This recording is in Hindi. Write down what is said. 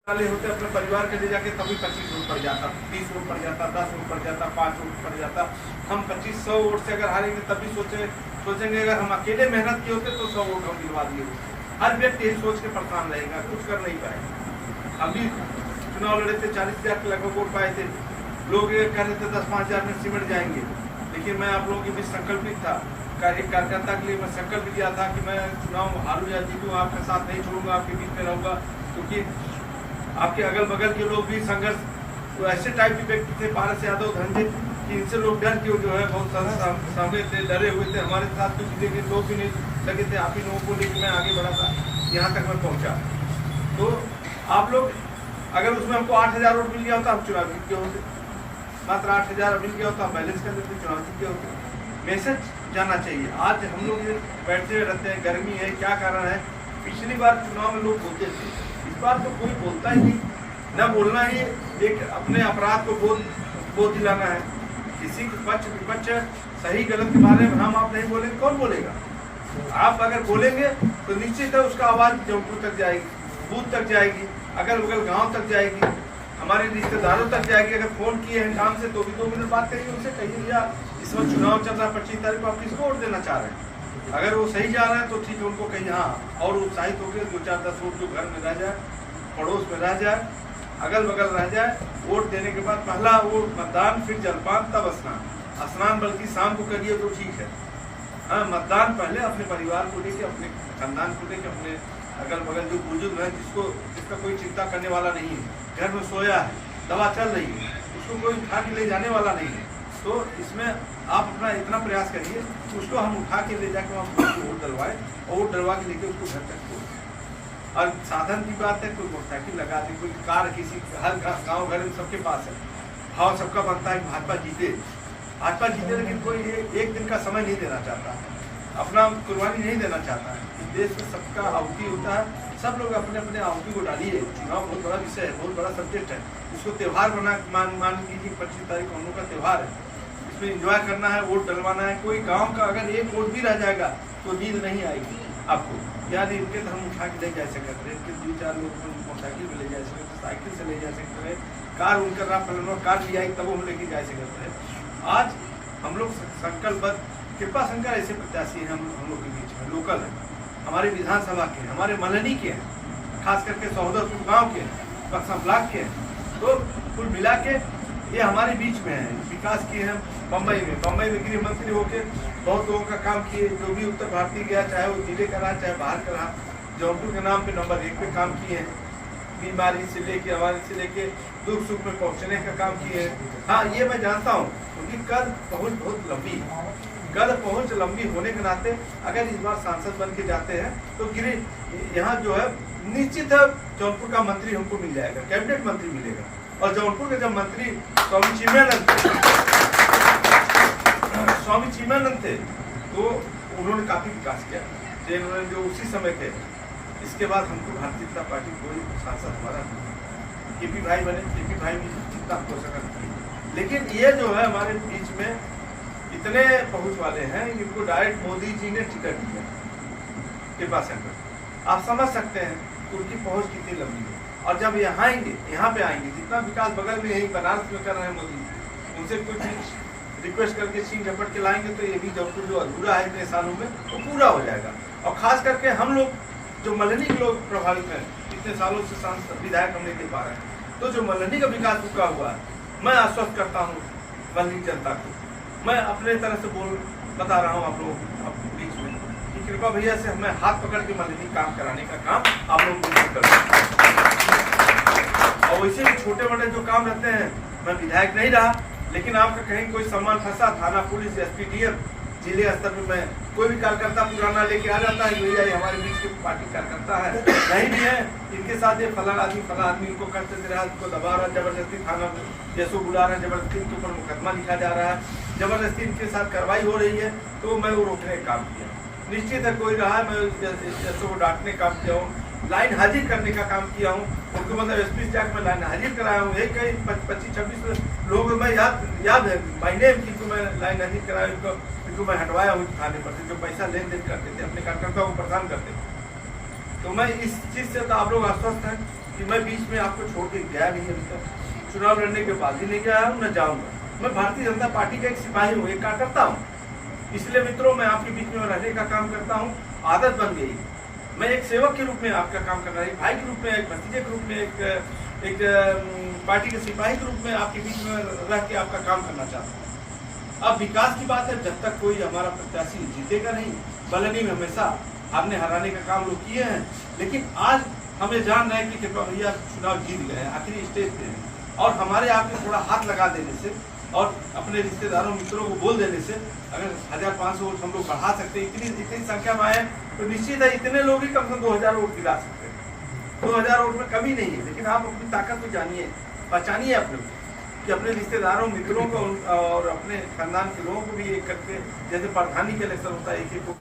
वाले होते अपने परिवार के ले जाके तभी 25 वोट पड़ जाता, 30 वोट पड़ जाता, 10 वोट पड़ जाता, 5 वोट पड़ जाता। हम 2500 वोट से अगर हारेंगे तभी सोचेंगे अगर हम अकेले मेहनत किए होते तो 100 वोट हम दिलवा दिए होते। हर व्यक्ति यही सोच के परेशान रहेगा, कुछ कर नहीं पाएगा। अभी चुनाव लड़े थे, 40,000 के लगभग वोट पाए थे। लोग ये कह रहे थे 10-5 हज़ार में सिमट जाएंगे, लेकिन मैं आप लोगों के बीच संकल्पित था। एक कार्यकर्ता के लिए मैं संकल्प लिया था कि मैं चुनाव हारूं या जीतूं, आपके साथ नहीं छोड़ूंगा, आपके बीच में रहूंगा। क्योंकि आपके अगल बगल के लोग भी संघर्ष ऐसे टाइप के व्यक्ति थे, पारस यादव, धनंजय, कि इनसे लोग डर के जो है बहुत सामने थे, डरे हुए थे। हमारे साथ कुछ लेके लोग भी नहीं लगे थे। आप ही लोगों को लेकर मैं आगे बढ़ा था, यहाँ तक मैं पहुँचा। तो आप लोग अगर उसमें हमको 8,000 वोट मिल गया होता, हम चुनाव जीत गए होते। मात्र 8,000 मिल गया होता, हम बैलेंस कर देते, चुनाव जीत गए होते। मैसेज जाना चाहिए। आज हम लोग बैठते रहते हैं, गर्मी है, क्या कारण है? पिछली बार चुनाव में लोग बोलते थे, इस बार तो कोई बोलता ही नहीं। न बोलना ही एक अपने अपराध को बोध दिलाना है। किसी के पक्ष विपक्ष सही गलत के बारे में हम आप नहीं बोलेंगे, कौन बोलेगा? आप अगर बोलेंगे तो निश्चित है उसका आवाज़ जौनपुर तक जाएगी, बूथ तक जाएगी, अगल बगल गाँव तक जाएगी, हमारे रिश्तेदारों तक जाएगी। अगर फोन किए हैं काम से तो भी 2 मिनट बात करिए उनसे, कहिए भैया इस वक्त चुनाव चल रहा है, 25 तारीख को आप किसको वोट देना चाह रहे हैं? अगर वो सही जा रहा है तो ठीक है, उनको कहिए हाँ, और उत्साहित होकर 2-4-10 वोट जो घर में रह जाए, पड़ोस में रह जाए, अगल बगल रह जाए। वोट देने के बाद पहला वोट मतदान, फिर जलपान, तब स्नान बल्कि शाम को करिए तो ठीक है। हाँ, मतदान पहले अपने परिवार को लेके, अपने खानदान को लेके, अपने अगल बगल जो बुजुर्ग है जिसका कोई चिंता करने वाला नहीं है, घर में सोया है, दवा चल रही है, उसको कोई उठा के ले जाने वाला नहीं है। तो इसमें आप अपना इतना प्रयास करिए, उसको हम उठा के ले जाकर हम वोट डलवाए और वोट डलवा के लेके उसको घर तक छोड़। और साधन की बात है, कोई मोटरसाइकिल लगा दे, कोई कार, किसी हर गाँव घर में सबके पास है। भाव सबका बनता है भाजपा जीते, लेकिन कोई एक दिन का समय नहीं देना चाहता, अपना कुर्बानी नहीं देना चाहता है। देश में सबका आहुति होता है, सब लोग अपने अपने आहुति को डालिए। चुनाव बहुत बड़ा विषय है, बहुत बड़ा सब्जेक्ट है। उसको त्यौहार मान लीजिए, 25 तारीख को हम लोग का त्यौहार है, इसमें एंजॉय करना है, वोट डलवाना है। कोई गांव का अगर एक वोट भी रह जाएगा तो नींद नहीं आएगी आपको। याद इनके तो हम उठा के ले जा सकते हैं, इनके 2-4 लोग मोटरसाइकिल में ले जा सकते हैं, साइकिल से ले जा सकते हैं, कार उनकर कार ले आई तब हम लेके जा सकते हैं। आज हम लोग संकल्पबद्ध, कृपा शंकर ऐसे प्रत्याशी हैं हम लोग के बीच में, लोकल है, हमारे विधानसभा के, हमारे मलनी के हैं, खास करके सहोदरपुर गांव के, बक्सा ब्लॉक के। तो कुल मिला के ये हमारे बीच में है, विकास किए हैं। बम्बई में गृह मंत्री होकर बहुत लोगों का काम किए, जो भी उत्तर भारतीय गया, चाहे वो जिले का रहा, चाहे बाहर का रहा, जौनपुर के नाम पे नंबर 1 पे काम किए हैं। बीमारी से लेके, आवाज़ से लेके, दुख सुख में पहुँचने का काम किए हैं। हाँ, ये मैं जानता हूँ क्योंकि कद पहुँच बहुत लंबी है। कद पहुँच लंबी होने के नाते अगर इस बार सांसद बन के जाते हैं तो गिरी यहाँ जो है निश्चित है जौनपुर का मंत्री हमको मिल जाएगा, कैबिनेट मंत्री मिलेगा। और जौनपुर के जब मंत्री स्वामी चिन्मयानंद थे तो उन्होंने काफी विकास किया, उन्होंने जो उसी समय थे। इसके बाद हमको भारतीय जनता पार्टी कोई सांसद हमारा केपी भाई बने, केपी भाई भी जितना हो सका। लेकिन ये जो है हमारे बीच में इतने पहुंच वाले हैं, इनको डायरेक्ट मोदी जी ने टिकट दिया, कृपा शंकर। आप समझ सकते हैं उनकी पहुंच कितनी लंबी है। और जब यहाँ पे आएंगे, जितना विकास बगल में यही बनारस में कर रहे हैं मोदी, उनसे कुछ रिक्वेस्ट करके छीन झपट के लाएंगे तो ये भी जौनपुर जो अधूरा है इतने सालों में वो पूरा हो जाएगा। और खास करके हम लोग जो मलनी के लोग प्रभावित हैं, इतने सालों से सांसद विधायक हम नहीं दे पा रहे हैं, तो जो मलनी का विकास रुका हुआ है, मैं आश्वस्त करता हूँ मलनी जनता को। मैं अपने तरह से बता रहा हूँ आप लोगों के बीच में कि कृपा भैया से हमें हाथ पकड़ के मलनी काम कराने का काम आप लोग कर। और वैसे भी छोटे मोटे जो काम रहते हैं, मैं विधायक नहीं रहा, लेकिन आपका कहीं कोई सामान फंसा, थाना पुलिस, एसपी डीएम, जिले स्तर पर मैं कोई भी कार्यकर्ता पुराना लेके आ जाता है, भैया हमारे बीच की पार्टी कार्यकर्ता है, नहीं भी है, इनके साथ ये फला आदमी इनको कष्ट दे रहा है, इनको दबा रहा है, जबरदस्ती थाना जैसो बुला रहे हैं, जबरदस्ती इनके ऊपर मुकदमा लिखा जा रहा है, जबरदस्ती इनके साथ कार्रवाई हो रही है, तो मैं वो रोकने का काम किया। निश्चित है कोई रहा है, मैं जैसे वो डांटने का काम किया हूँ, लाइन हाजिर करने का काम किया हूँ, उनको मतलब एसपी जाके मैं लाइन हाजिर कराया हूँ। एक कई 25-26 लोग मैं याद है महीने की मैं लाइन हाजिर कराया, इनको मैं हटवाया हूँ थाने पर से, जो पैसा लेन देन करते थे, अपने कार्यकर्ताओं को परेशान करते थे। तो मैं इस चीज़ से तो आप लोग आश्वस्त हैं, कि मैं बीच में आपको छोड़ के गया नहीं अभी तक, चुनाव लड़ने के बाद भी नहीं गया हूँ, न जाऊँगा। मैं भारतीय जनता पार्टी का एक सिपाही हूँ, एक कार्यकर्ता हूँ। इसलिए मित्रों, मैं आपके बीच में रहने का काम करता हूँ, आदत बन गई। मैं एक सेवक के रूप में आपका काम करना है, एक भाई के रूप में, एक भतीजे के रूप में, एक पार्टी के सिपाही के रूप में आपके बीच में रह के आपका काम करना चाहता हूँ। अब विकास की बात है, जब तक कोई हमारा प्रत्याशी जीतेगा नहीं, बलनी में हमेशा हमने हराने का काम लोग किए हैं, लेकिन आज हमें जान रहे हैं कि कृपा भैया चुनाव जीत गए हैं, आखिरी स्टेज पे हैं। और हमारे आपके थोड़ा हाथ लगा देने से और अपने रिश्तेदारों मित्रों को बोल देने से अगर 1500 वोट हम लोग बढ़ा सकते हैं, इतनी संख्या में आए तो निश्चित है इतने लोग ही कम से कम 2000 वोट दिला सकते हैं। 2000 वोट में कमी नहीं है, लेकिन आप अपनी ताकत को जानिए, पहचानिए अपने कि अपने रिश्तेदारों मित्रों को और अपने खानदान के लोगों को भी एक करके, जैसे प्रधानी के इलेक्शन होता है एक